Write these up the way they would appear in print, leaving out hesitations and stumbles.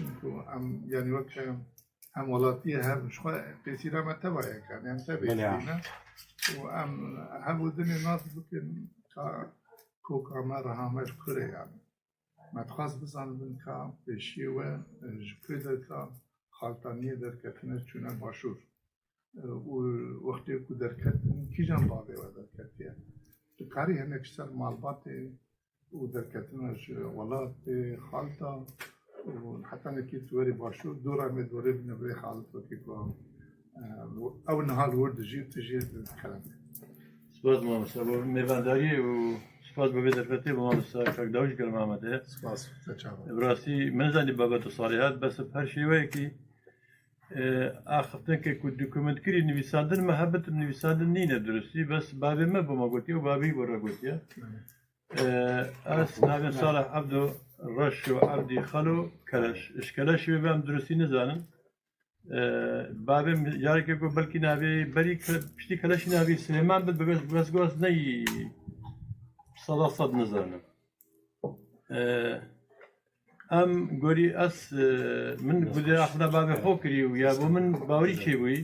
بيشن كو أم يعني وقت هم ولاتية هم شو كثيرا ما تبعي كان هم تبعينا وأم هم ودني ناس بكن كو كاميرا همش كره يعني ما تخاص بزن من كام بشيوه جكده كام خالتانية در كتنه چونه باشور ووقتی که در کتن کی جان بابه و در کتیه کاری هنگ سر مالبات و در کتنش ولات خالتا و حتی نکی توری باشور دورا می دوره بنبری خالت و کی کو او نهال ورد جیب تجید کلام. سپاس مامسا با میوانداری و سپاس با بدرفتی با مامسا کاک داوش کلم آمده. سپاس تجاوز. براستی من زنی بابت صالحات بس هر شیوه کی آخرتن که کد دکومنت کری نویسندن محبت نویسندن نینه درستی بس بابی ما با ما گویی و بابی برا گویی. از نام صالح عبدو رش و عبدی خالو کلاش اشکالش به هم درستی نزانم. بابی یاری که گفت بلکی نبی بری پشتی کلاشی نبی سلیمان بد بس گوش نی صد نزانم. ام گوری اس من گویی آخر بابی خوکری و یا من باوری چی بوی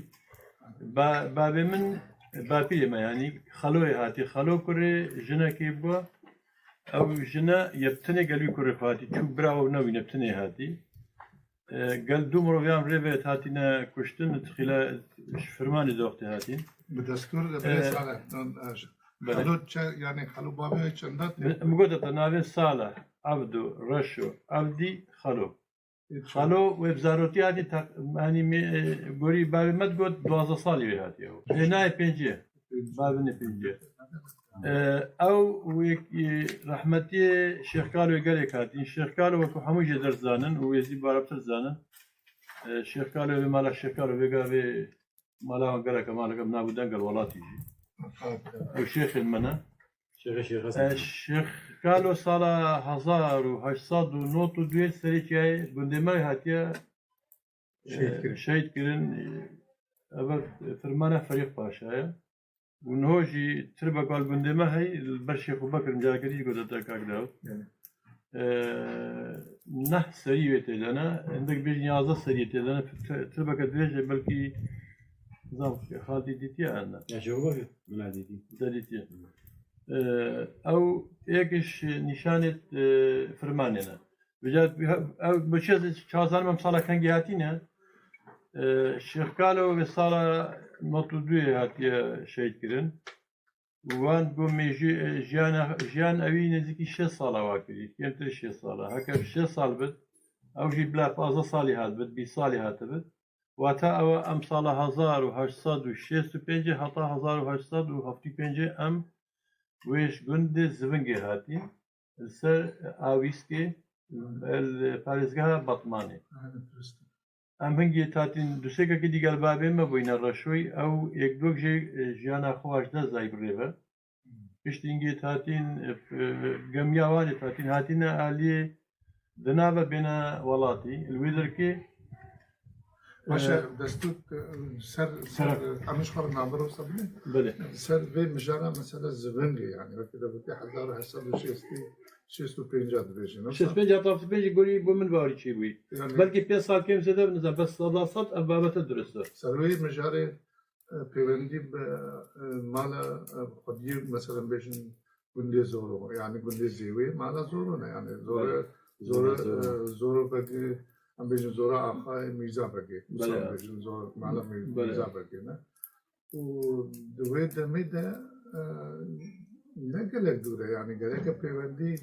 بابی من بابی ما یعنی خالوی هاتی خالو کره جنا کی با او جنا یبتنی قلبی کره خاطی چوب براو نوی نبتنی هاتی قال دوم رو بیام ریوت هاتی نه کشتن تخیلا فرمانی داختی هاتی بدستور دبیر صالح خالو یعنی خالو بابی چندات مقدر تناوی صالح عبدو رشو عبدی خالو وبزاروتی هاتی یعنی گوری بابی مد گفت 12 سالی هاتی او نه پنجه بابی نه پنجه او ويك رحمتي شيخ قالوا قال لك هاتين الشيخ قالوا وكو حموجه درزانن ويزي باربتر زانن الشيخ قالوا مالا الشيخ قالوا بقى مالا قال لك مالا قبنا بدن قال ولاتي والشيخ المنا الشيخ قالوا صار 1800 ونوت ودويل سريتي بندماي هاتيا شهيد كرن أبد فرمانه فريق باشا ونهوجي تربى قال بندمه هي البرشيخ وبكر مجاكري قلت تكاك داو نه سريته لنا عندك بيجي عازة سريته لنا تربى كدرجة بلكي نظام خالتي ديتيا أنا يا شو بقى من ديتيا أو إيكش نشانة فرماننا بجد أو بشيء شازان ممصالة كان جهاتينا الشيخ قالوا وصالة مطلوبي هاتيا شهيد كرن وان قوم جيان أوي نزكي 6 صالة واكري يمتر 6 صالة هكا 6 صال بد أو جي بلا فازا صالي هات بد 20 صالي هات بد واتا أو أم صالة 1865 حتى 1875 أم ويش قند زبنجي هاتي السر آويسكي الباريزغا بطماني ام هنگی تاتین دوسه که دیگر بابی ما بوین رشوی او یک دوگ جیانا خواهش ده زایبره پشتینگی تاتین گمیاوانی تاتین هاتین عالی دنابه بین ولاتی الویدر که باشه دستور سر همش خبر نامبر وصل بله سر به مجانا مثلا زبنگی يعني وقتی دبتی 1865 دبیجن 65 گوری با من باری چی بوی بلکه 5 سال کم زده بنظر بس صداقت ابابت درسته سروی مجاره پیوندی به مال خودی مثلا بیشن گنده زورو يعني گنده زیوی مالا زورو نه يعني زورو بگی ام بیشن زورا آخای میزا بگی مثلا بیشن زور مالا میزا بگی نه و دوی دمیده نه گلک دوره يعني گلک پیوندی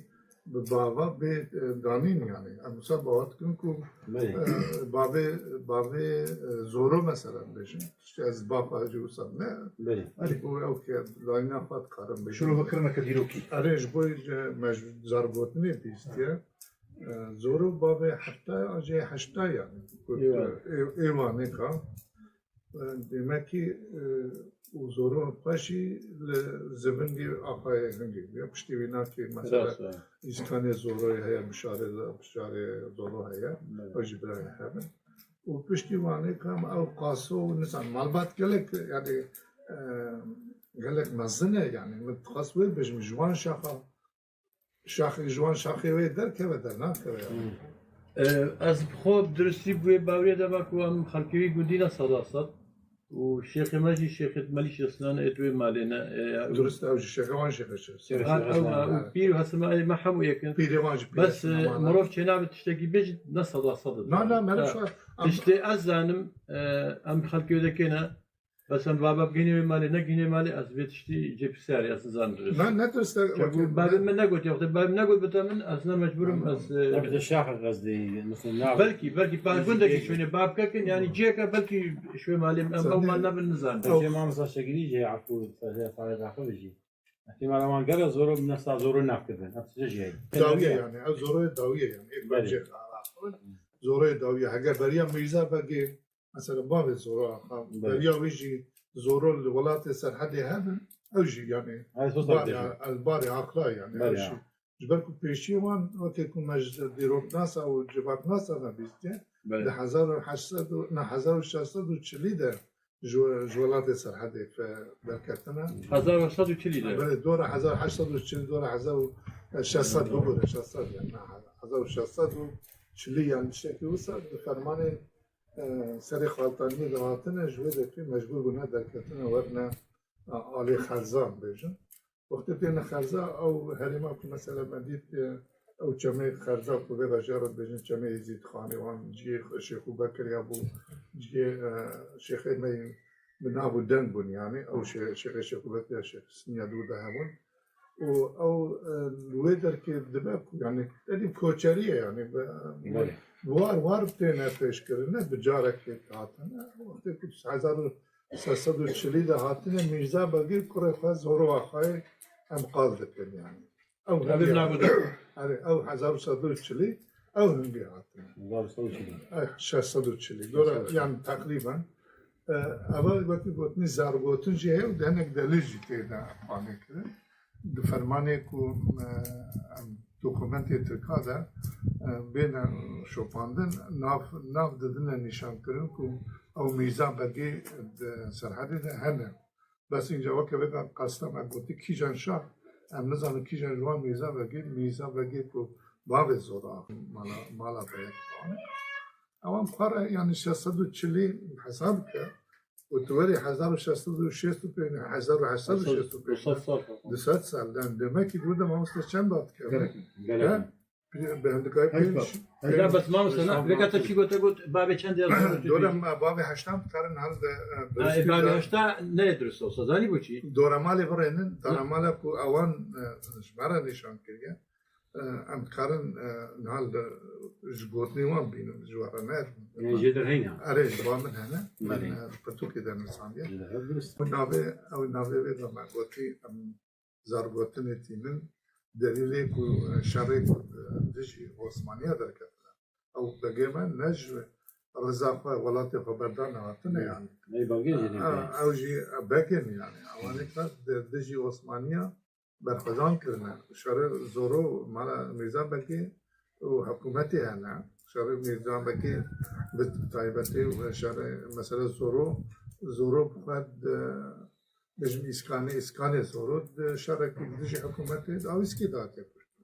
بابا به دانین يعني امسا باید کن که بابه زورو مثلا بشن از بابا جو سب نه ولی او اوکی داینا فات کارم بشن شروع بکرنا کدیروکی آره جبوی زربوت نه بیستیه زورو بابه حتی آجه هشتا يعني ایوانه که دیمکی و زورو پاشی زبندی آخای هنگی بیا پشتی بینا که مثلا ایسکانی زوروی هیا مشاره زورو هیا و جبرای هیا و پشتی وانه کام او قاسو و نسان مالبات گلک يعني گلک مزنه يعني متخصوی بجم جوان شاخه جوان شاخه وی در که و در نه که از خوب درستی بوی باوری دما کو ام خلقوی گودینا صداصت و شیخ ماجی شیخ مالی شسنان ادوی مالنا درست او شيخ وان شيخ او بير هسما ما حمو يكن بيريوانج بس مروف جناب تشتكي بيج نص صدد لا لا ما شو تشتي ازانم ام خلقوي دكينا بس ام بابا بجيني مالي نجيني مالي از بيتشتي جيب ساري از زاندرس ما درست باب من نقول يا باب نقول بتمن اصلا مجبورم از بدي الشاحن قصدي مثل نعم بلكي باب عندك شويه باب كاكن يعني جيكا بلكي شويه مالي او مالنا بالنظام جي ما مصر شكلي جي عفو فايد عفو يجي احتمال ما قال زورو من نص زورو نافذ نفس الشيء داوية يعني او زورو داوية يعني بله. زورو داوية حاجة بريا ميزة بقى مثلا باب زورو بريا ويجي زورو الولايات السرحدة هذا اوجي يعني هاي توصل الباري عقلا يعني بله. اوجي جبركو بيشي وان وقت يكون مجد ديروب ناس او جبات ناس انا بيستي ده 1800 نا 1640 ده جولات السرحدة في بركتنا 1840 بله دورة 1840 دورة 1600 بقول 600 يعني 1640 يعني شكل وصل بفرمان سر خالتانی دهاتنا جوده که مجبور بودن در کتنا ورنا آلی خرزان بیشن وقتی پینا خرزا او هریما که مثلا مدید او چمه خرزا که به بجارت بیشن چمه زید خانه وان جی شیخو بکر یا بو جی شیخ می بنابو دن بون يعني او شیخو بکر شیخ سنیا دوده همون او الويدر كي دبابكو يعني تدي كوتشاريه يعني وار بتينا فيش كرنا بجارك هاتنا وقت كنت 1640 هاتنا ميرزا بقي كره فاز هرو اخاي ام قالدكن يعني او او 1640 او هم هاتنا زورو صوت شيء 1640 دورة يعني تقريبا اول وقت قلتني زاربوتن جهه ودهنك دلجي تيدا قاني كده فرمانه کو دوکومنتی ترکاده بین شوپاندن ناف دادن نشان کردن کو او میزان بگی سرحدی ده هنه بس اینجا وقت بگم قصدم اگوتی کیجان شاه ام نزانم کیجان جوان میزان بگی کو باو زورا مالا باید کنه اوام خاره یعنی 640 حساب که وتوري 1660 بين 1860 200 سال لان demek ki burada mamısta çem bat kere. لا بس ما مثلا لقيت شي قلت بابي كان دورا بابي هشتم ترن هل بابي هشتا ندرس صداني بوشي دورا مالي برينن دورا مالي كو اوان شمارا نشان كريا ام قرن نهال جبوتني وان بينم جوارا نار جدر هنا اريج بامن هنا بتو كده نسانيا ناوي او ناوي ودا ما قوتي ام زاربوتن تيمن دليلي كو شريك دجي عثمانية دركتنا او بقيما نجو رزاقه ولاتي خبردان هاتنا يعني اي باقي او جي باكن يعني اواني كانت دجي عثمانية برخدان کرنا شهر زورو مالا میزان بکی و حکومتی هنه شهر میزان بکی به تایبتی و شهر مثلا زورو بخواد بجم اسکانه زورو شهر که دیجی حکومتی آویسکی داده کشتن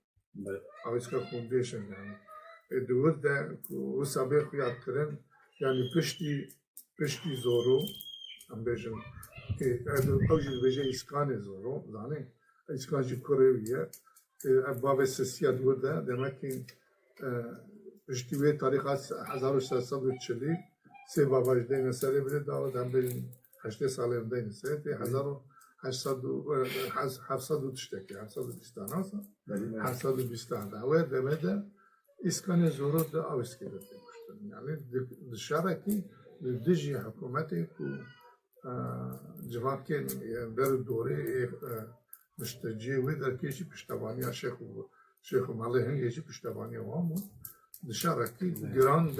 آویسکا فوندیشن yani دور ده و سابق خیاد کرن yani پشتی زورو هم بجم که اوجی بجه اسکانه زورو زانه İskanci Kore'ye bab sesiyat burada demek ki piştiği tarikat 1640 se babajde mesela bile daha da ben 8 salimde neyse 1800 tişteki 720 nasa 720 da ve demede İskanı zoru da aviskede demiştim yani dışarıdaki dici hükümeti ku cevapken bir doğru مشتجي وذا كيجي بشتوانيا شيخ مالهم يجي بشتوانيا وامو دشاركي جران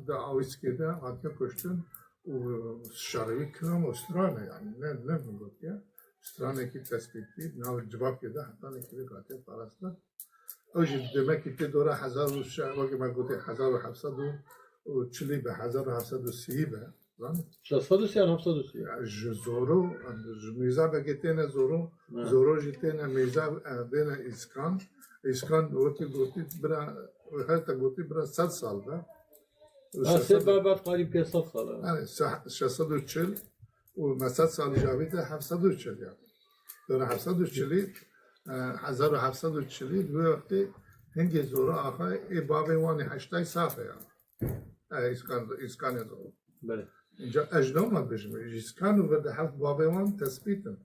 دا اويس كده هاتيا كشتن وشارعي كلام استرانا يعني نه بنقول يا استرانا كي تثبيتي ناو الجواب كده حتى نكتب قاتل فراسنا اوجي demek ki دورة 1000 وقت ما قلت 1700 وتشلي ب 1730 زاني 600 يعني 700 زورو ميزا بقيتنا زورو جيتنا ميزا بينا اسكان قلت برا هلتا قلت برا 100 سال ده سبب بعد قريب 500 سال يعني 640 و 100 سال جابته 740 يعني در 740 1740 دو وقتی هنگی زورا آخه ای بابی وانی 8 صافه يعني اسکان زورو بله اینجا اجنام بجم اسکان و برده هفت بابی وان تثبیتن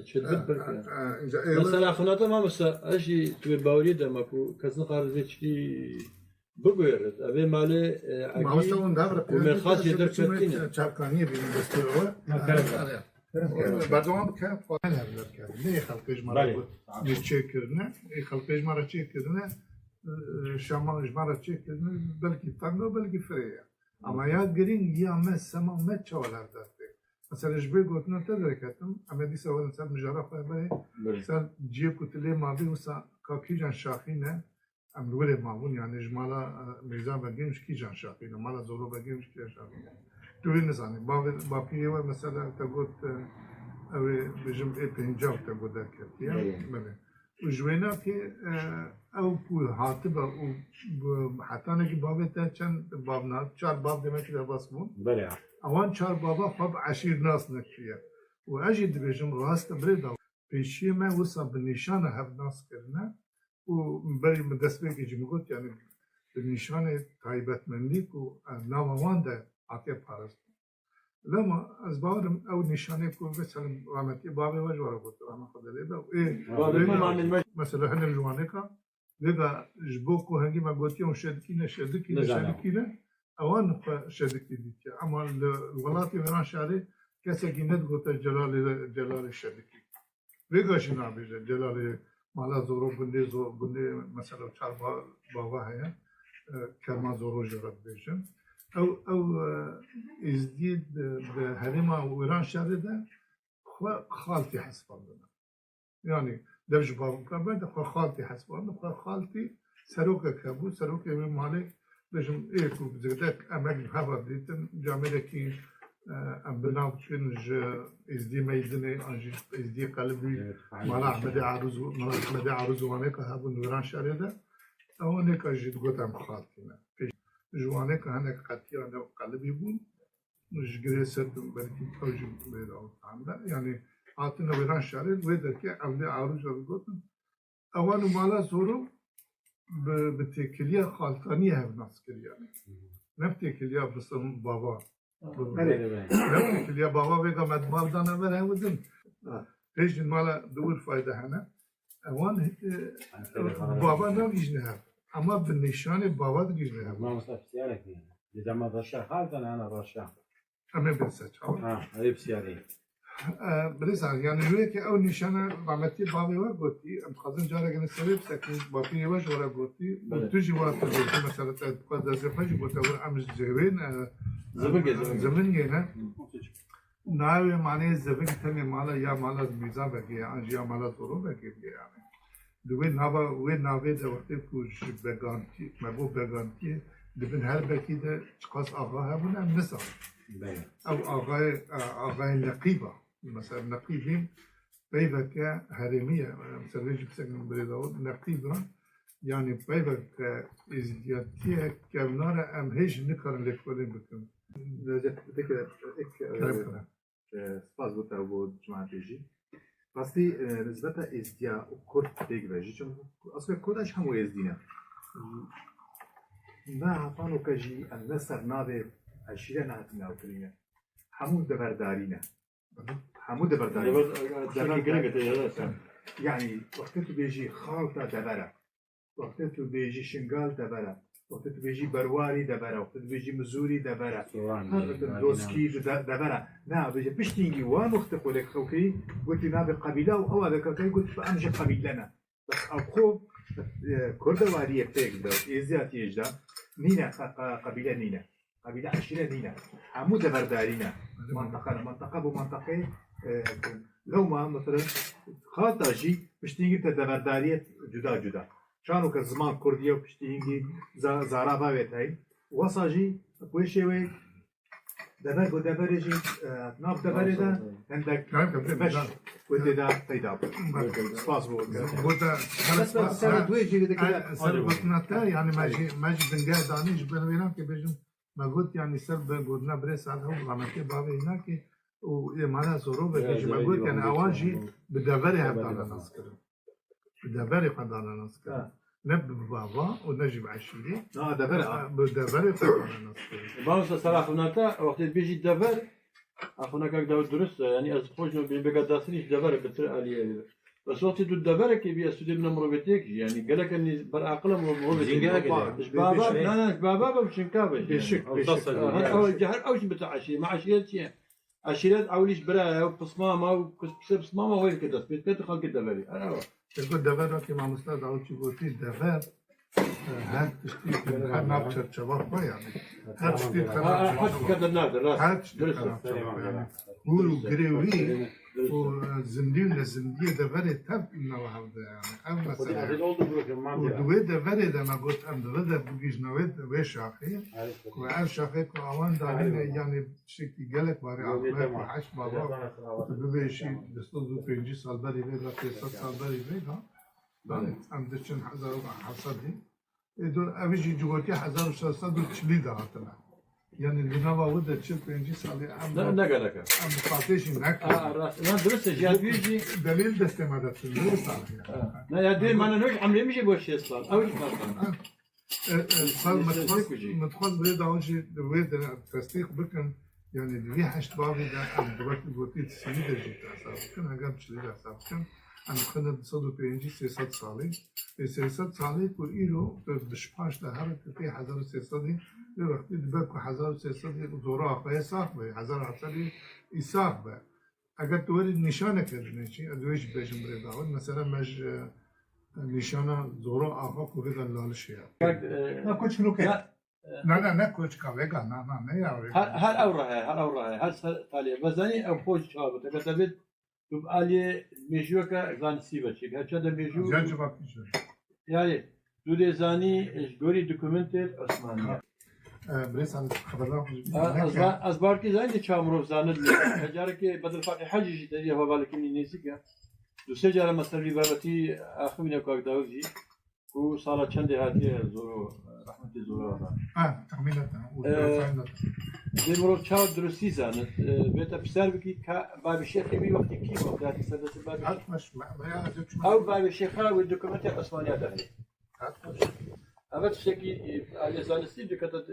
شدت بركة اینجا مثلا خناطة ما مثلا أجي تبي باوري دم أكو كذا قارد ذي بقولت أبي ماله ما مثلا اون دابر ومن خاص يدرك فتينه چاپکانی بینیم دستور بردوام که قانون هفت کرد نه خلقش مرا بود چه کردنه خلقش مرا چه کردنه شمالش مرا چه کردنه بلکی تنگا بلکی فریه اما یاد گرین یا مس سما مت چوالر داده مثلا جبه گوتنا تدرکتم اما دیسا ولن سر مجرد بره سر جیب کتله مابی وسا کاکی جان شاخینه ام روله مابون یعنی جمالا میزان بگیمش کی جان شاخینه مالا زورو بگیمش کی شاخینه توی نزانی باقیه و مثلا تقول اوی بجم ای پنجاب تقول درکت یا بله و جوینا که او پول حاطبه و حتی نگی بابه تا چند باب نه 4 باب demek در باس بون بله اوان 4 بابا خب عشیر ناس نکیه و اجید بجم راست بريده پیشی من وسا بنشان هف ناس کرنه و بری دست بگیجی میگوت یعنی بنشان تایبتمندی که نام وان ده عطیه پارست لما از باورم او نشانه کو مثلا رحمتی بابا وجواره بود رحمت خدا لیدا ايه مثلا هنم جوانه کا لذا جبوكو هنگی ما گوتیم شدکی نه اوان شدکی دیت اما الولاتی ایران شهری کسی که ند گوته جلال شدکی ویگاش نابیجه جلال مالا زورو بنده مثلا 4 بابا هیا کرما زورو جرات بیشن او ازدید به هریما و ایران شهری ده خالتی حسباندنه yani devş babam ben de xalti hasbanı xalti seroka kabu seroka ve mali dejim eko zedek emek hava ditin camideki am binav çün izdi meydini anji izdi kalbi mala ahmedi aruzu wane ka habun nuran şarida avane ka jid gotam xaltina jwane ka hanek qatiya ne qalbi bun jgre serdim belki tawjim beyda anda yani عاطنا ويران شارد ويدر كي أولي عروج رجوتن أول مالا زورو بتكلية خالتانية هف ناس كلية نفتكلية بسم بابا نفتكلية بابا بيجا مدباب دانا ولا ودن إيش مالا دور فايدة هنا أوان بابا نام يجنها أما بالنشان بابا تجنها ما مصطفى سيارك إذا ما ضرشة خالتنا أنا ضرشة أما بنسج هذه بسياري بريسان يعني هيك او نشانه رحمتي بابي وقتي ام خازن جارك انا سبب سكن بابي وش ورا قلتي وتجي وقت مثلا تقعد زفج بتقول ام زين زمن هنا ناوي معناه زفج ثاني مالا يا مالا ميزا بقي يا مالا زورو بقي يعني دوين نابا وين نابي ده وقت كوج بغانتي مبو بغانتي دبن هر بقي ده قص اغاها بنا نسا او اغاي نقيبه مثلا نقيبهم بيبك هرمية مثلا يجب سكن بريداود نقيبة يعني بيبك إزدياتية كمنارة أم هيش نكرن لكولين بكم ذكر سپاس بۆ تا بۆ جماعتێژی ڕاستی نسبەتە ئێزدیا و کورد پێگرێژی چون ئەسڵ کۆداش هەموو ئێزدینە نا هەفان و کەژی ئەمە سەر نابێ عەشیرە نهاتن ناوترینە هەموو دەبەردارینە هەموو دەبەرداری يعني وقتی تو بێژی خاڵتە دەبەرە وقتی تو بێژی شنگال دەبەرە وقتی تو بێژی بەرواری دەبەرە وقتی تو بێژی مزوری دەبەرە دۆسکی دەبەرە نا بێژە پشتینگی وان وقتی خۆلێک خەوکەی گوتی نابێ قەبیلە و ئەوە دەکەکەی گوت ئەمژە قەبیلەنە بەس ئەو خۆ کوردەواریە پێک دە ئێزیاتی هێژدا نینە قەبیلە نینە قەبیلە عەشیرە نینە هەموو دەبەردارینە منطقە بۆ منطقەی لەوما مثلا خاتاژی پشتینگی تە دەبەرداریەت جودا جودا شانو کە زمان کوردیە و پشتینگی زارا باوێت هەی وەساژی بۆی شێوەیە دبر و دبر جی ناف دبر ده عندك مش ودي ده پیدا سپاس بود بودا بس سر دویجی بده که سر بطنتا يعني ماجي بنجاه دانيش بنوينا كي بيجم ما قلت يعني سر بودنا بريس على هو غلطي بابي هناك وإيمانا زورو بيجي ما قلت يعني أواجي بدبري هبطانا نسكر بدبري قدانا نسكر نب بابا ونجيب عشري دبر بدبري قدانا نسكر باوس صراحة هناك وقت بيجي الدبر أخونا كاك داود درست يعني از خوش نو بقداسنيش دبر بتر عليه بس وقت دو الدبر كي بيستودي من مروبتك يعني قالك اني بالعقل مروبتك مش بابا لا بابا بشنكابه بيشك او جهر اوش بتاع عشية مع عشيرات شيء عشيرات اوليش برا وبصمامه وبصمامه هو كده بيت خلق الدبري انا يقول دبر كي مع مستعد أو شيء قلتي دبر هاد تشتي خناب شباب ما يعني هاد تشتي خناب حتى كذا نادر هاد تشتي خناب شباب يعني هو قريوي وزندين لزندية دبر تب إنه هذا يعني أم مثلا ودوي دبر ده ما قلت أم ده بقيش نويد ويش أخي وعارف شاخي كأوان دارين يعني شكل جلك باري عقبه وحش بابا ببيشي دستو بينجي سال بري بيدا 300 سال بري بيدا أم دشن 1700 دول أبيجي جوتي 1640 دهاتنا يعني اللي نوا وده تشيل بينجي سال لا لا قالك أم قاتيش هناك لا درست جاد بيجي دليل دستمدت اللي صار لا يا دين ما انا نوش عم يمشي بوش يصل او صار مدخل بريد عوجي دويد تصديق بكن يعني اللي حشت بابي ده أم دلوقتي قلتي تسليدة جبت أساس كان هجاب تسليدة أساس كان أنا خدنا بصدو بينجي 300 صالي 300 صالي كل إيرو بشباش ده في 1600 لوقت دبكو 1600 زورا فيساق به 1600 يساق به اگر تورید نشانه کردنه چی ادویش بهشون برید آورد مثلا مج نشانه زورا آقا کوبه لالشیه نه کچ نوکه نه کوچ کاوگا نه یاوری هل اوراها هل تالي بزني او خوش شابه تكتبت تبقى لي ميجوكا زان سيبتشيك هذا ميجو جا جواب میشه يعني دولي زاني جوري دوكومنتر عثمانية بريس عن خبرنا از باركي زاني تشامرو زاند هجارك بدل فاتح حجي تدي هو بالك اني نسيك دو سجاره مثلا بابتي اخوينا كاك داوزي و صار چند هاتي زورو رحمتي زورو تخمينات دمرو چاو درستی زاند بيتا بسر بكي باب الشيخ بي وقت كي وقت سدس باب الشيخ مش ما او باب الشيخ والدوكيومنت العثمانية ده اما تشكي على زانستي دكتات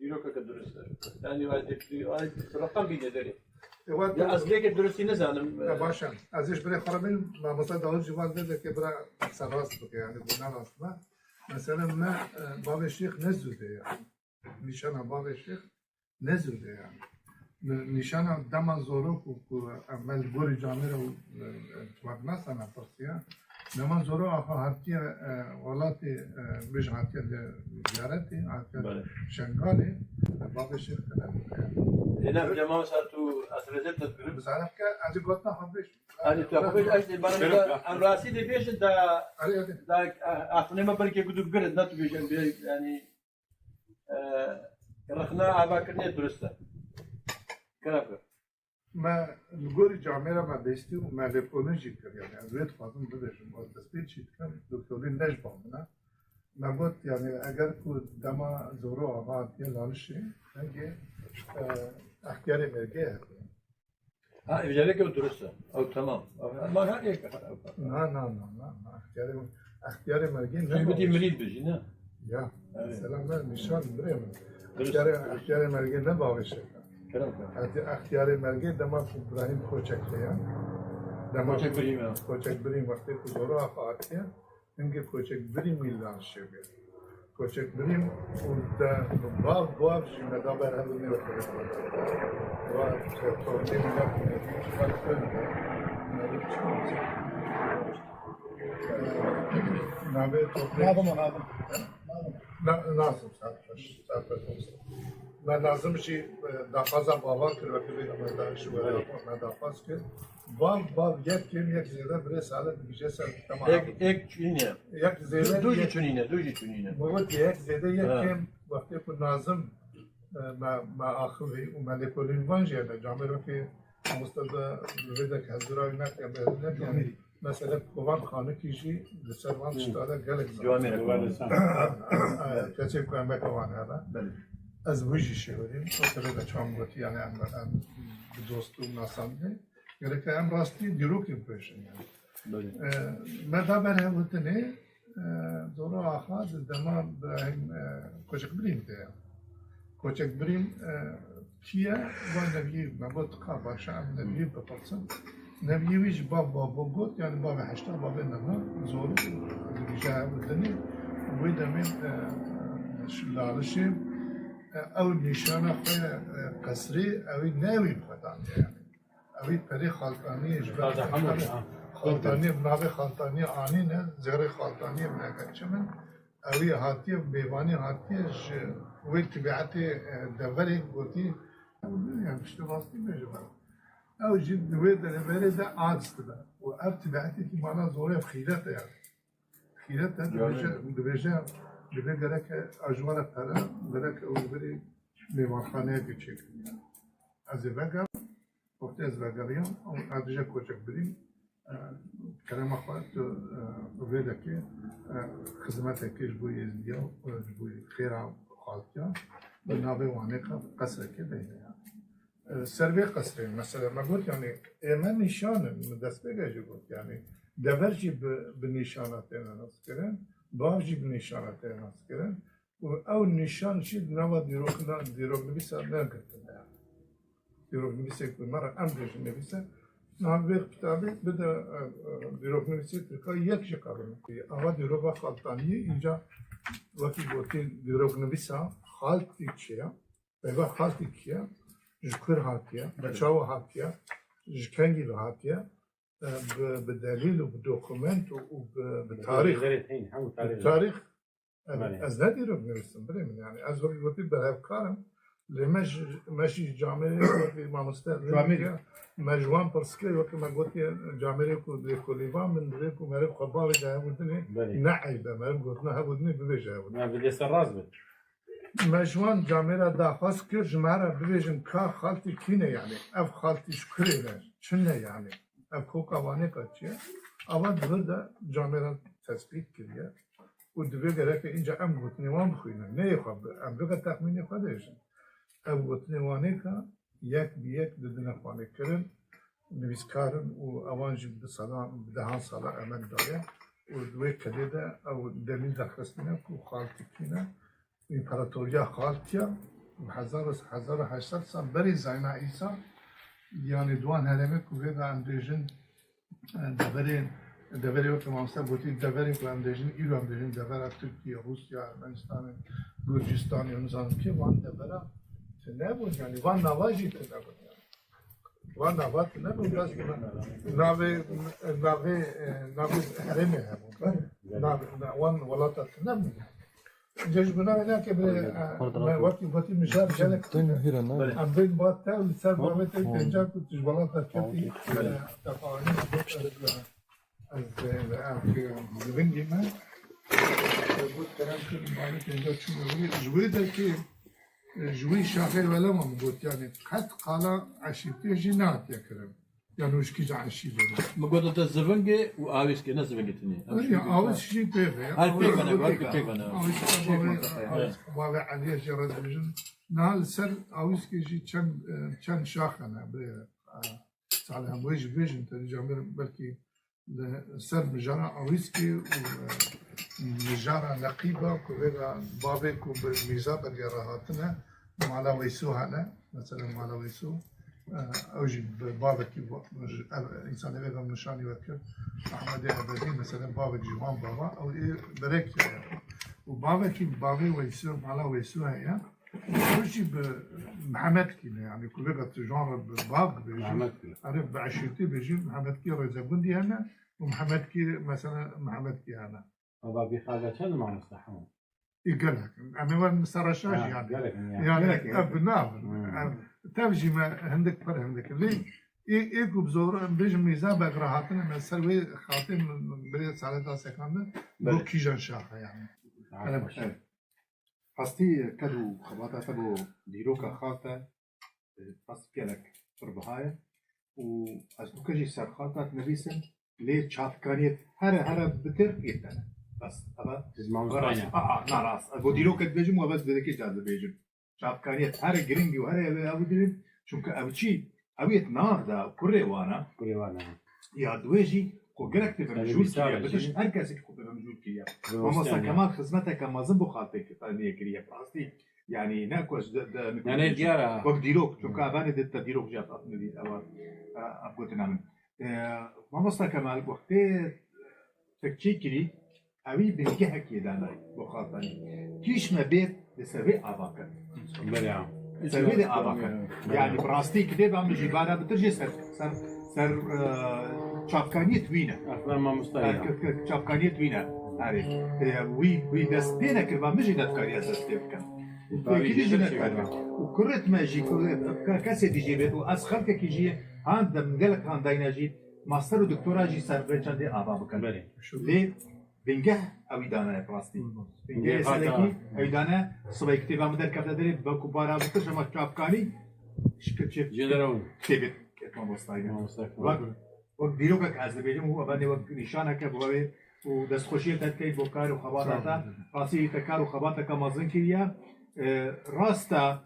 يروكا كدرست يعني وايد رقم بيدري يا ازليك درستي نزانم باشا ازش بري خرمل ما مصدق اول جوال ده كبرى سراس بك يعني بناء اصلا مثلا ما باب الشيخ نزل يعني نشان باب الشيخ نزل يعني نشان دم زورو عمل بوري جامعه وقنا سنه فرسيا نما زورو آخه هرتی ولاتي بيش هرتی زيارتي هرتی شنغالي باب الشيخ هنا جماعة سالتو أسرزت تذكر بس عارف كا أجي قلتنا خبيش أنا تقبل أجل برا أنا راسي دي بيش دا أخني ما بركي كده بقرد ناتو بيش يعني رخنا أبا كرني درسته كلامك ما نقول جامعة ما بيستي وما لبونجي كر يعني أزويت خاطر بدرش ما تسبيت شيء كان دكتورين نجبا منا ما قلت يعني أجر كود دما زورو أباد يلالشي هنجي اختياري مرجع ها يجريك درسته أو تمام ما هيك لا اختياري مرجع شو بدي مريض بيجي نا يا سلام لا نشان بريم اختياري مرجع نه باوشه اختیار مرگی دما ابراهیم کوچک لیا دما کوچک بریم وقتی که زورا آخاتیه اینکه کوچک بریم میلان شده کوچک بریم و دا باب جمعه بر هر دنیا وقتی و توضیح می‌کنه چیکار کنه نامه توضیح لازم ما لازم شيء دافازا بابا كل وقت بينا ما داش ولا ما دافاز كل باب يك كم يك زيادة بريس على بيجلس تمام إك چونينه يك زيادة دوجي چونينه موجود يك زيادة يك كم وقت يكون لازم ما آخری و ملک الوانجی هذا جامعه که مستعد بدك هزرای نک یعنی مثلا کوان خانه کیجی لسروان شتاده گلک کسی که هم کوان هذا از وجی شوریم مثلا ده چام گوتی یعنی ام دوستو ناسنده گلک ام راستی دیروک impression yani. مدى بره وتني دورو آخر دما براهیم کوچک بریم ده کوچک بریم کیه و نبیه مبود قابل شعب نبیه بپرسن نبیه ویش باب بود یعنی باب هشتا باب نما زور دیجا وتني ويدا من شلالشیم او نشانه خوی قصری اوی نوی بخدان يعني اوی پری خالقانی جبر خالتانی بنابه خالتانی آنی نه زیر خالتانی بنابه چمن اوی هاتی بیوانی هاتی وی طبیعت دوری گوتی yani işte vasti mecbur. او جد وی دلبره ده عادست ده و اب طبیعتی که مانا زوره خیرت yani. خیرت ده دبیجه دبیجه که اجوال پره برای که او بری میوانخانه گچک. از وگم وقتی از وگریم اون ادیجه کوچک بریم كلام أخوات وفيدا كي خدمات كيش بوي يزديا بوي خيرا خالتيا بالنابي وانيكا قصر كي بينا سربي قصرين مثلا ما قلت يعني إيمان نشان مدرس بيجي قلت يعني دبرجي بالنشانتين نسكرين باجي بالنشانتين نسكرين أو النشان شيء نوا ديروك نبيسا نرقت ديروك نبيسا يكون مرة أمدج نبيسا نام به کتابی بده دیروگ نویسی ترکا یک شکارم که آوا دیروگ خالتانی اینجا وقتی گویی دیروگ نویسا خالتی چیه؟ به خالتی کیه؟ جکر هاتیه، بچه‌ها هاتیه، جکنگی هاتیه، به دلیل و به دکومنت و به تاریخ. تاریخ از ندیروگ نویسم بریم یعنی از وقتی گویی برای کارم لمش جامعه وقتی ما مستعد مجوان پرسکه وقتی ما گویی جامعه کو دیکولیوان من دیکو مرد خباری جای بودنی نعیبه مرد گویی نه بودنی ببیجه بود. نه بدی سراز بود. مجوان جامعه داخواست کرد جمعه ببیجن که خالتی کینه یعنی اف خالتی شکری نه چنه یعنی اف کوکاوانه کاتیه اول درده جامعه تثبیت کردیه و دوباره گره که اینجا ام گویی نوام خوینه نه خب ام بگه تخمینی خودشون او وطنوانه که یک به یک ددن خانه کردن نویسکارن و اوانجی بدهان ساله عمل داره و دوی کلیده او دلیل دخستنه که خالتی کنه امپراتوریا خالتیا 1800 سال بری زاینا ایسا یعنی دوان هرمه که ویده اندیجن دبری وقت مامسته بودی دبری که اندیجن ایرو اندیجن دبره ترکیه، روسیا، ارمنستان، گرجستان یونزان که وان دبره نبود یعنی وان نواجی تو نبود وان نوات نبود بس ناوی حرمه همون وان ولاتت نبود جاش بنای نه که به وقتی مجار جلک ام بین باد تا و لسر بابت اینجا که تجبالات کتی تفاعلی از زبنگی من بود کرم که بابت اینجا چون جویده که جوی شاخر ولا ما بود يعني قد قال عشيبتي جينات يا كرم يعني وش كيج عشيبه ما قلت الزفنجي وآويس كنا زفنجتني أول شيء بيفه هاي كيف أنا بابا عليه جرد بجن نال سر أويس كيجي كان شاخنا ب على هم ويج فيجن ترجمة بلكي سر مجرى أويسكي ومجرى نقيبة كوبا بابا كوب ميزا بالجراهاتنا معلا ويسو هنا مثلا معلا ويسو أوجي بابا كي إنسان يبغى نشاني وكر أحمد أبدي مثلا بابا جوان بابا أو بريك وبابا كي بابا ويسو معلا ويسو هيا أوجي بمحمد كي يعني كوبا تجار باب بيجي أنا بعشرتي بيجي محمد كي رزق بندي هنا ومحمد كي مثلا محمد كي هنا هذا بخاله كان مع مستحمل يقول لك أنا وين سرشاش يعني أبناء تفجي ما عندك فر عندك ليه إيكو بزور بيج ميزان بقراهاتنا من سروي خاطر من بريد سالة سكانة لو كيجان شاخة يعني أنا بشر راستی کدو خباتا تبو دیروکا خاطه راست پیلک فربهایه و از تو کجی سر خاطات نویسن لی چافکانیت هر بتر یتنه بس ابا راس نه راس ابو دیروکا بيجم وبس بدك اجازه بيجم چافکانیت هر گرینگی و هر ابو دیرین چون که ابو چی ابيت نار دا كوري وانا يا دويجي وقالك تبقى موجود كيا بدش هر كاسك تبقى موجود كيا ومصا كمان خدمتك ما زنبو خاطك ثانية كريا براستي يعني ناكوش يعني ديارة وقت ديروك شو كاباني دت ديروك جات أطني دي أو أبغى نعمل ما مصا كمان وقت تكشي كري أبي بنجح كيدا لا بخاطني كيش ما بيت لسوي أباك سوي أباك يعني براستي كده بعمل جيبانا بترجع سر چاپکانیت وینه ما مستعد چاپکانیت وینه آره وی دست پیدا کرد و میشه دست کاری از دست بکن وکی دیجی نکرد و کرت ماجی کسی دیجی بید و از خلق کیجی هان دمگلک هان دایناجی ماستر و دکتورا جی سر برچنده آبا بکن لی بنگه اوی دانه پراستی بنگه سالکی اوی دانه صبح کتیبا مدر کرده داری با کوبارا بکش اما چاپکانی شکرچه جدرون کتیبت ما مستعد وقت دیروکک از بیجم هو بعد وقت نشانه که بوده و دست خوشی تدکی با کار و خباتا راسی تکار و خباتا که مازن کردیا راستا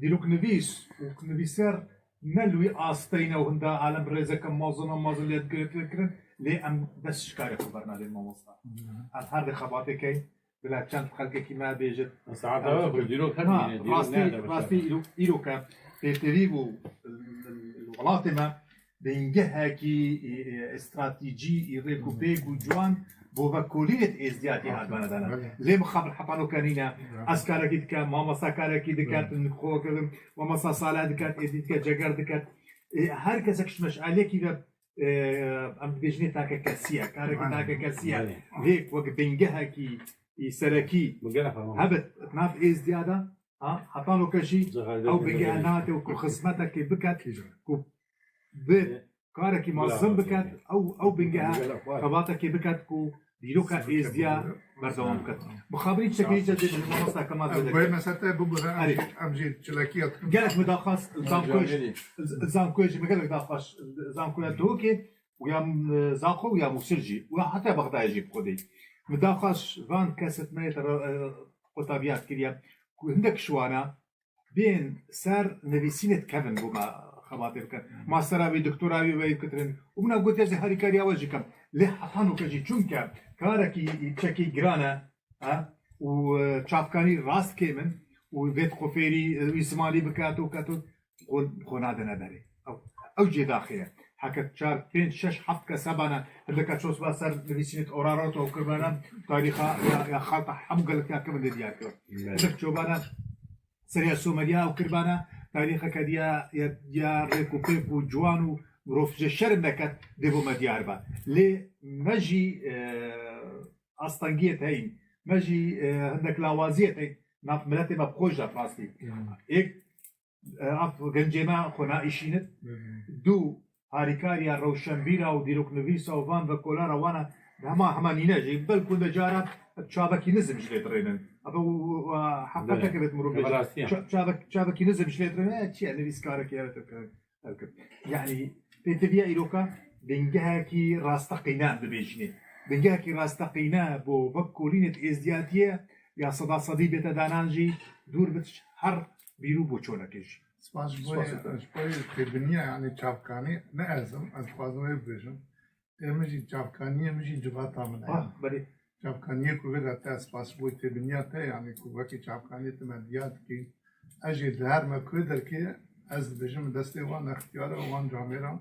دیروک نویس و نویسر نلوی آستینه و هنده عالم رزه که مازن لیت گرفت لی ام دست شکار خبرنا لی ماموستا از هر خباتی که بلا چند خلقه کی ما بیجت ساعات دیروک راستی دیروکه ترتيبو الولايات ما بينجحها كي استراتيجي يريكوبيكو جوان بوفاكولية ازديادي هاد بلدنا ليه مخابر حطانو كانينا اسكارا كي دكا ماما ساكارا كي دكات نخو كذا ماما صالة دكات دكات جاكر دكات هر كسكش مش عليك كذا ام بيجني تاكا كاسيا كارا تاكا كاسيا هيك وقت بينجحها كي سراكي هبت ناف ازديادا حطانو كشي او بجهنات او خصمتك بكت كو بيت كارك منظم بكت او بنجها خباتك بكت كو ديروكا ازديا بردوام بكت مخابرين شكلي جديد من مصر كما وين مسألة بقولها امجد شلكيات قالك مداخص زام كويش ما قالك داخش زام كويش توكي ويا زاقو ويا مسرجي وحتى بغداد يجيب خدي مداخش فان كاسة متر قطابيات كريا عندك شوانا بين سر نفسينة كفن بما خباطر كان ماستراوي دكتوراوي ويكترن ومنا قلت يا هاري كاريا وجهكم ليه حطانو كجي چونكا كاركي تشكي جرانا وشافكاني راست كيمن وبيت خفيري اسمالي بكاتو كاتو خنادنا داري او جي داخله حكت شار بين شش حفكة سبنا هذاك شو اسمه سر نفسينة أورارات أو كربنا تاريخها يا خالط حمقلك يا كم دياركو هذاك شو بنا سريع سومريا أو كربنا تاريخها كديا يا ريكوبيك وجوانو روف الشرم نكت ديفو مديار با لي ماجي أستنجيت هين ماجي عندك لاوازيت هين ناف ملاتي ما بخوجة فاستي إيه أف جنجما خنا إيشينت دو هاریکاریا روشنبیرا و دیروک نویسا و وان و کولارا وانا هما نیناجی بل كنا جارات شابكي نزم جليت رينن ابو حقتك بتمر شابكي نزم جليت رينن شي انا بيسكارك يا يعني تبيا إيروكا بنجاكي راستقينا ببيجني بنجاكي راستقينا بو بكولينة ازدياتيه يا صدا صديبه دانانجي دور بتش هر بيرو بوچونكش سپاس بوی دنیا یعنی چاپکانی نه ازم از خواهدم بجم امروزی چاپکانی امروزی جوات آمده بله چاپکانی کوی رفته سپاس بوی دنیا ته یعنی کوی چاپکانی تمدیات کی اجی دهر مکوی در که از بجم دسته وان اختیار وان جامعه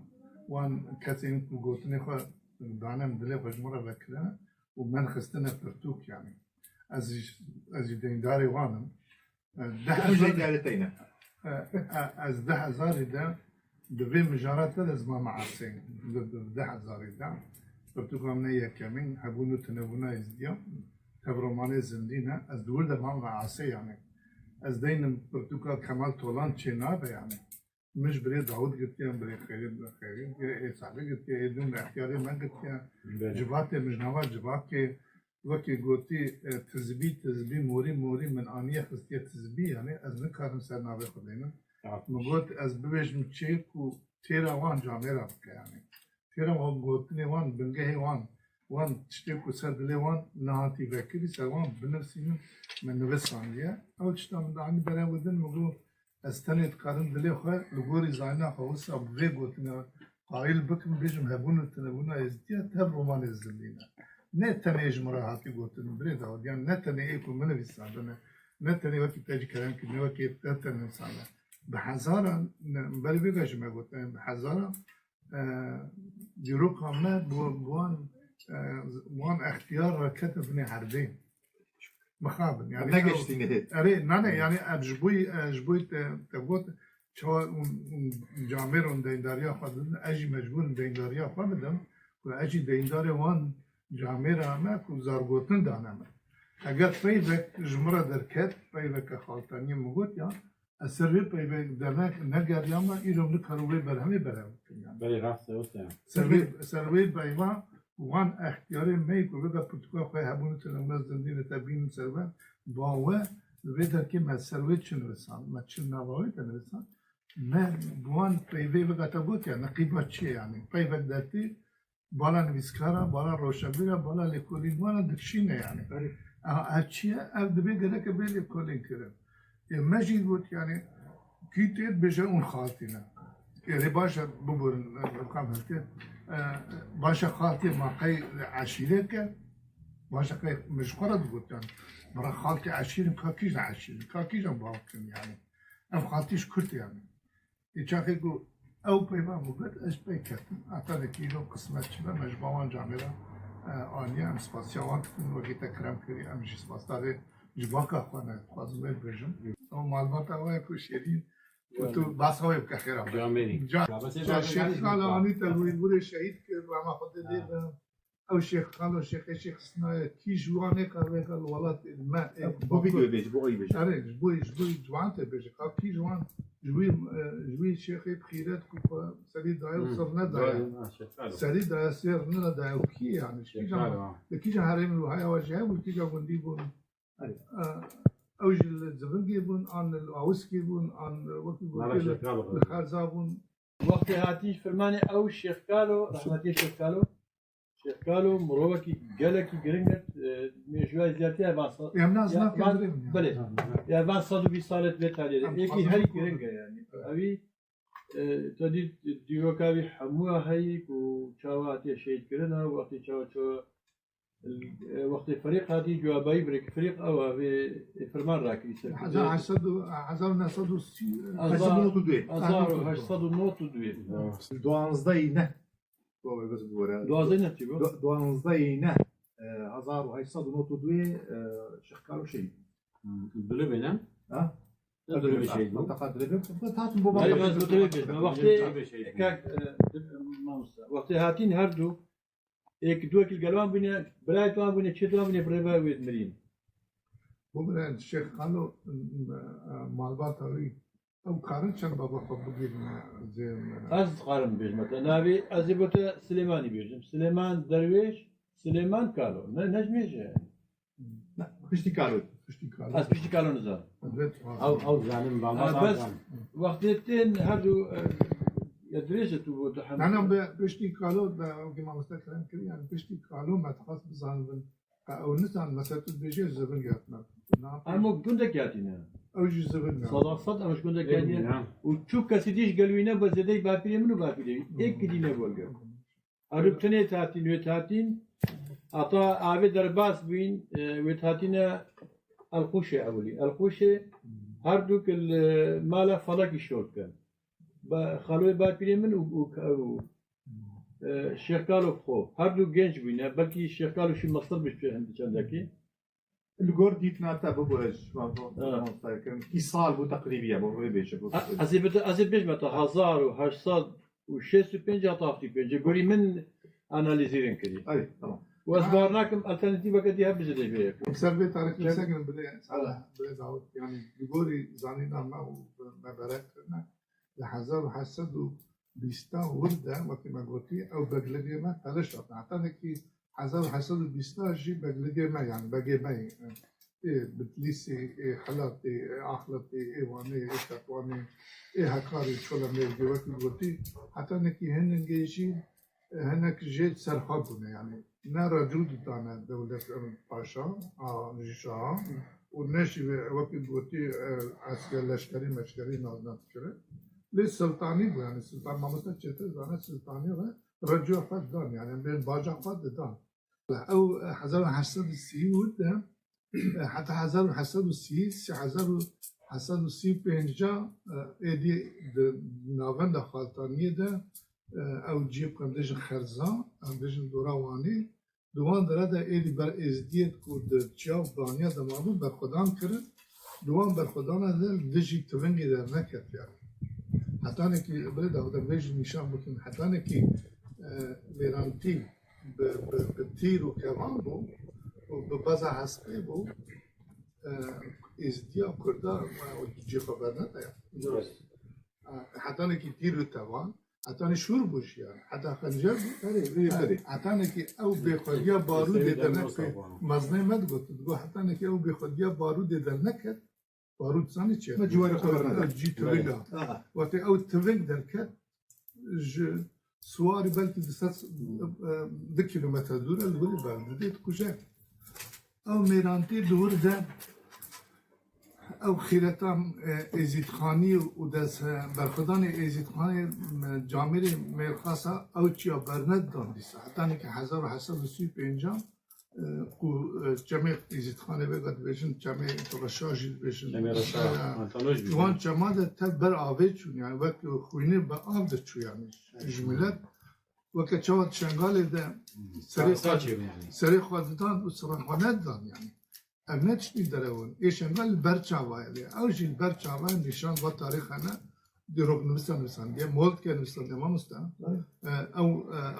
وان کسی این گوتنی خو دانم دل خجمره بکرنه و من خستنه پرتوک یعنی از دینداری وانم از 10,000 ده دوی مجارات لازم معاصين 10,000 ده برتقال نية كمين هبونو تنبونا ازديا تبرمانه زندينه از دور ده ما معاصي يعني از دين برتقال كمال طولان چنابه يعني مش بري داود قلت يا بري خير ايه صاحبي قلت يا ادم اختياري ما قلت يا جبات مجنوات جبات وكي قوتي تزبي موري من آنية خستية تزبي يعني از نكارم سر نابي خلينا مقوت از ببيج متشيك و تيرا وان جاميرا بك يعني تيرا وان قوتني وان بنجهي وان تشتيكو سر دلي وان نهاتي فكري سر وان بنفسي من نفسان ليا أو تشتام دعني برا ودن مقو استنيت قارن دلي خواه لغوري زاينا خوصا بغي قوتنا قايل بكم بيجم هبون تنبونا ازديا تهب رومان الزلينا نه تنه اجمراحاتی گفتن برای داود یعنی نه تنه ایکو منو بیستاندنه نه تنه وقتی تاجی کردن که نه وقتی تن انسانه به هزاران بری بگوش میگفتن به هزاران دیرو کامله بوان اختیار را کتب نه هرده مخابن یعنی نگشتی نهید اره نه یعنی اجبوی تبوت چه جامعه رو دینداریا خواهدن اجی مجبور دینداریا خواهدن و اجی دینداری وان جامعه را ما کو زارگوتن دانم اگر پیوک جمره درکت پیوک خالتانی مگوت یا سروی پیوک درنک نگریام ایرم نکروی برهمی برهم بله راسته اوسته سروی پیوا وان اختیاری می کو بگه پرتکا خواه هبون تنمز زندین تبین سروی باوه ویدر که ما سروی چن رسان ما چن نواوی تن رسان نه وان پیوی بگه تبوت یا نقیبت چیه یعنی پیوک درتی بالا نویسکارا بالا روشنبیرا بالا لیکولین وانا دکشینه یعنی هرچیه او دبی گره که بی لیکولین کرن مجید بود یعنی کیتید بجه اون خالتینه یعنی باشه ببورن بکام هسته باشه خالتی ما قی عشیره که باشه قی مشقرد بود یعنی برا خالتی عشیرم کاکیج هم باوکن یعنی ام خالتیش کرد یعنی ایچاقی گو او پیما مگد اش پی کردم اتانه کیلو قسمت شده مجبوان جامعه آنیا ام سپاسیوان کردن وقتی تکرم کردی ام جی سپاس داره جباکا خانه خواهد میل بجم اما معلومات اوه کشیدین و تو بس های بکخیرم جامعه شیخ خاله آنی تلوید بوده شهید کرد و اما خود دیدم او شیخ خاله شیخ سنای کی جوانه که ولات ما بو ویدیو بیج بو ای بیج آره جبوی جوان ته بشه کی جوان جوی شیخ بخیرت کو سری دایو سر ندای سری دایو سر ندای کی یعنی کی جا هرم رو های واجه و کی جا گندی بون اوج الزبنگی بون آن الاوسکی بون آن وقتی بون خرزابون وقت هاتیش فرمانه او شیخ کالو رحمتی شیخ کالو مروکی گلکی گرینگت میشوای زیادی واسه امناز نکردم بله یا واسه 120 سالت بهتره یکی هری گرینگه یعنی اوی تدی دیوکاوی همه هایی کو چاواتی شهید کردن وقتی وقت فريق هذه جوابي بريك فريق او فرمان راكي حزار نصد و سی هشتصد و نوت و دوی دوانزدهی نه بابا بس بوره دوازده نه چی بود؟ دوانزدهی نه 1892 شيخ كارو شهيد بلو بینم؟ ها؟ بلو شهيد منطقة دربم تاتم بابا وقتی وقتی هاتین هر دو یک دو کل گلوان بینه برای تو بینه چه تو بینه برای وید مرین ببرن شیخ خالو مالبات هایی او کارن چند بابا خب بگیرن زیم از قارن بیش مثلا نبی از بوده سلیمانی بیشم سلیمان درویش سلیمان کالو نه نجمیشه لا خشتي كارو از پیشتی کالو نزار او زانم بس وقتی تین هر دو يدريش تو بود أنا بشتي كالو ده كما مستكلم كذي يعني بشتي كالو ما تخص بزانبن أو نسان مثلا تبيجي زبون ياتنا اما گندک یاتینه أو جي زبون صداقت امش گندک یاتینه و چوب کسی دیش گلوینه با زده باپیری منو باپیری یک کدینه بولگه عرب تنه تاتین و تاتین عطا آبی درباس بین و تاتینه القوشه اولی القوشه هر دو کل مالا فلکی شورد کن خالوی باپیری من و شیخ کالو خو هر دو گنج بینه بلکه شیخ کالو شی مصدر بشه هندی چندکی الجور ديتنا تابو بوج كان ايصال بو تقريبيه بو بيش ازي بيش متى 1856 طافتي بيج قولي من اناليزيرين كذي اي تمام واصبرناكم الترناتيفا كدي هبز دي بيك سربي تاريخ السجن بلي داود يعني بيقولي زانينا ما باركنا لحزار حسد بيستا ورده وقت ما قلتي او بغلبيه ما ثلاث اعتقد كي 1820 جي بقلقي ما يعني بقي ما إيه بتليسي إيه حلاتي إيه عقلتي إيه واني إيه تقواني إيه هكاري شولا ميرجي وقت قلتي حتى نكي هن جيشي هناك جيت سرحبنا يعني نرى جود دانا دولة باشا نجيشها ونشي وقت قلتي عسكر لشكري مشكري نازنا تكره للسلطاني يعني السلطان ما مستشفى دانا السلطاني رجوع فد دان يعني بين باجع فد دان أو 1830 حتى 1835 إيدي نافند خالتانية ده أو جيب كم ديجن خرزان أو ديجن دوراواني دوان درده إيدي بر إزديت كود جاو بانيا دمانو بر خدان کرد دوان بر خدان ده ديجي تونگي در نکت يعني حتى نكي بريد أو در بيجي نشان بكين حتى نكي ميرانتي بتير وكمان بو وببزع حسبي بو ازديا كردا جي خبرنا يعني حتى نكي تير وتوان حتى نشور بوش يعني حتى خنجر حتى نكي او بخديا بارود دنك مزنه مد تقول حتى نكي او بخديا بارود دنك بارود ثاني شيء ما جوار خبرنا جي تريلا وقت او تريك دركت سواري بلكي 2 كيلومتر دور الولي بلد كوجا او ميرانتي دور ده او خيرتام ازيد خاني ودس برخدان ازيد خاني جامري ميرخاصا او تشيا برند دانديس حتى انك 1835 کو جمع ازيد خاني بقد بيشن جمع ترشاج بيشن وان جمع ده تبر آوي يعني وقت خويني بآب ده شو يعني جملت وقت شوات شنغال ده سري خاددان و سرخانات دان يعني امنت شنی درون ایشنگال برچاوای لی اوجی برچاوای نشان و تاریخ انا دیروگ نوستان دیه مولد که نوستان دیه ما مستان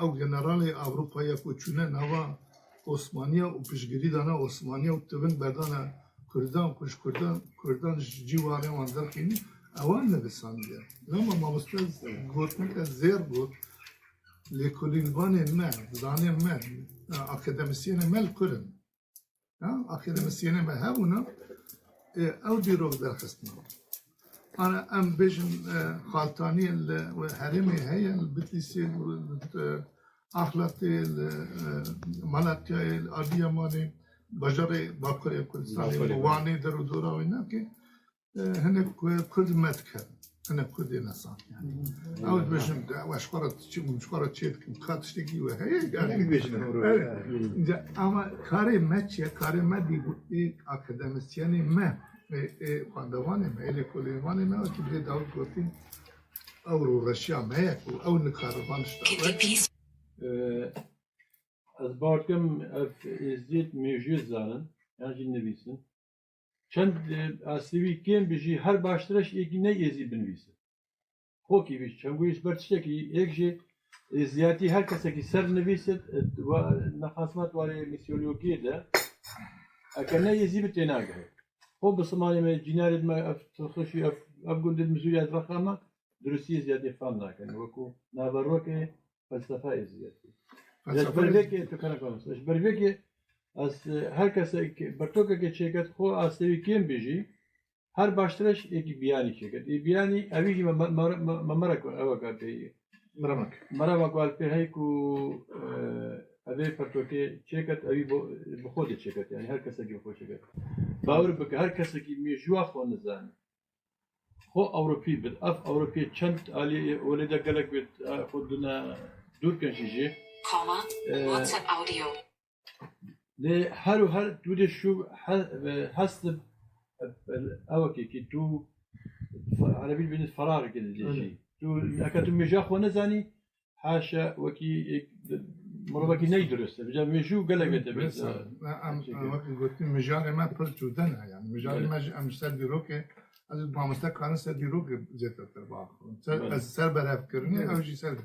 او جنرالی اوروپایی کوچونه نوا عثمانیه و پیشگیری دانا عثمانیه و تبین بردانا کردان کش کردان جیواره وانزل خینی اوان نوستان دیه لما ما مستان گوتن که زیر گوت لیکولینوان من زانه من اکادمیسین مل کرن اكاديميسيين ما هاونا او ديروك در خصنا انا ام بيجن خالتاني الحريمي هي البتليسي اخلاقي المناطق الاديماني بجري باكوري كردستاني واني درو دورا ويناكي هنا كرد متكر هنا كرد نسان يعني او بيجن واشقرت مشقرت شيء خاطش تجي وهي يعني بيجن ama kare meçye, kare medî akademisyenê me xwendevanê me, êlê kolêvanê me ki bê dawet gotin ew rûreşiya me ye ku ew nikariban işte. Ez barkim ev êzdiyet mêjû zanin, yan jî nivîsin. Çend asîvî kêm bijî her baştireş êkî ne êzî binivîsin. Hokî vî çengûyîs ber tiştekî êk jî زیاتی هر کسی که سر نویسد و نخاسمت واره میسیولوژی ده اکنه یزی بتناگه خب بسمانی من جنارد ما تخشی اف گندد مزوریات رقمه درستی زیادی فهم نکنه وکو نابرو که فلسفه زیادی. اش بروی تو کنه کنم. اش بروی که از هر کسی که برتوکه که چیکت خو آسیبی کیم بیجی هر باشترش یکی بیانی چیکت. ای بیانی اویجی ممرک اوکاتی. مرامك والبيهيكو أبي فرتوكي شيكت أبي بخود شيكت يعني هر كسر جي بخود شيكت باور بك هر كسر جي ميجوا خو نزان خو أوروبي بد أف أوروبي چند علي ولدا قالك بد خودنا دور كان شيء كوما واتساب أوديو ده هر دود شو حسب أوكي كي تو عربي بين فرار كده شيء تو اكتم ميجا خو نزاني حاشا وكي مربكي نيدرس بجا ميجو قالك بس ام وقت قلت مجال ما بلجودنا يعني مجال ما ام سديروك از ما مستقرن سديروك زيت الترباخ السر برافكرني او جي سر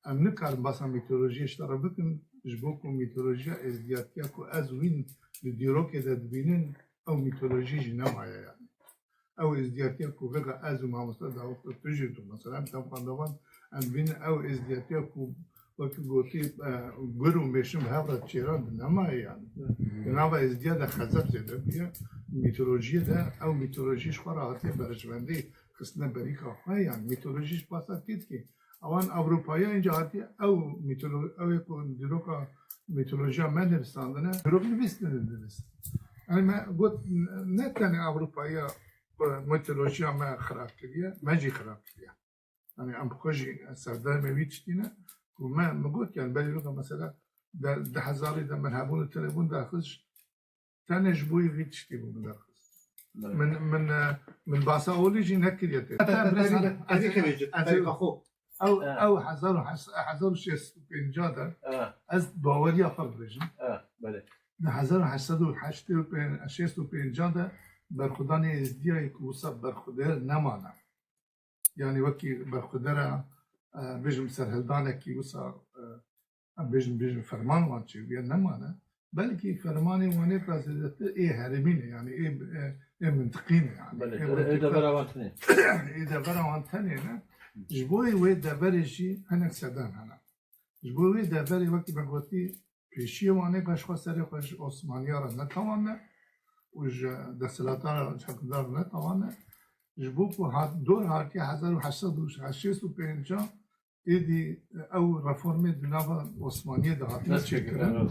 ام نكار باسا ميتولوجي اشترى بكن جبوكم ميتولوجيا ازدياتياكو ازوين لديروك دبينن او ميتولوجي جنوعيه يعني او ازدياتياكو غير ازو ما مستقر تجدو مثلا تم قندوان ام بين او ازدياتياكو وقت قلتي قروا بيشم هذا تشيران نما يعني نما ازدياد خزف زده بيا ميتولوژی ده او ميتولوژيش خراهاتي برجمندي خصنا بريكا يعني ميتولوژيش باساتيت كي اوان اوروبايا اینجا هاتی او يكون دروكا ميتولوژيا من درستاندنه دروك نبيست انا ما قلت نتاني اوروبايا ميتولوژيا ما خراب كريا ما جي خراب كريا يعني ام بخوجي سردار ميتشتينا وما قلت يعني بالي لغه مثلا ده هزاري ده من هابون التليفون داخلش تاني جبوي فيتشتي بو داخل من باسا اوليجي نكر يتي هذيك بيجي هذيك اخو او حزار شيس بنجادا از باوري افرجن بله ده حزار حسدو حشتي بين شيس بنجادا برخداني ازديا يكوسا برخدر نمانا يعني وكي برخدرا بيجم سرهلدانا كي وسا بيجم فرمان وانشي بيا نمانا بلكي فرماني واني بازدت ايه هرمينه يعني ايه منطقينه يعني بله اذا براوتني يعني اذا براوان ثانيه جبوي وي دبرشي انا سدان انا جبوي وي دبري وقت ما قلتي بيشي واني باش خسري خوش عثمانيا را نتوانا وج دسلاتار حقدار نتوانا جبوكو هات دور هاتي 1885 ايدي او رفورمي بنافا عثمانية ده هاتي تشكرا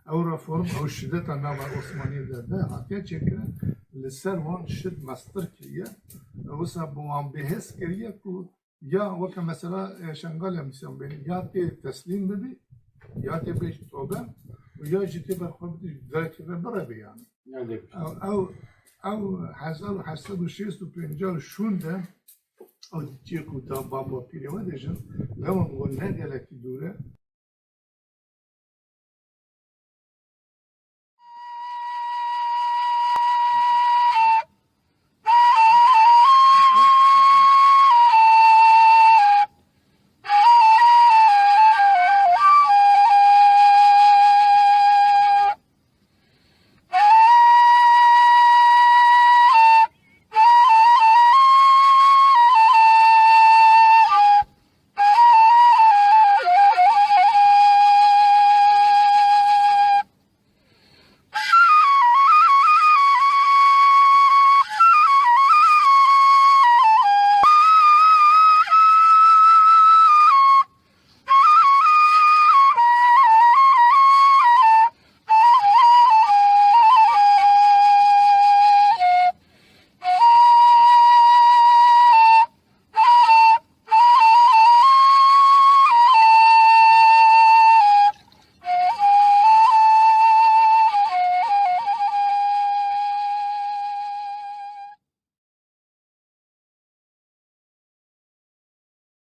او رفورم او شدة نافا عثمانية ده هاتي تشكرا لسر وان شد مستر كريا وسا بوان بهس كريا كو يا وكا مثلا شنغال مثلا بين يا تي تسليم بدي يا تي بيش توبه ويا جيتي بخبط ذاك بربي يعني او حصل حسب شيء بينجا شونده او تيكو تا بابا بيري ودجن لما نقول نقله دوره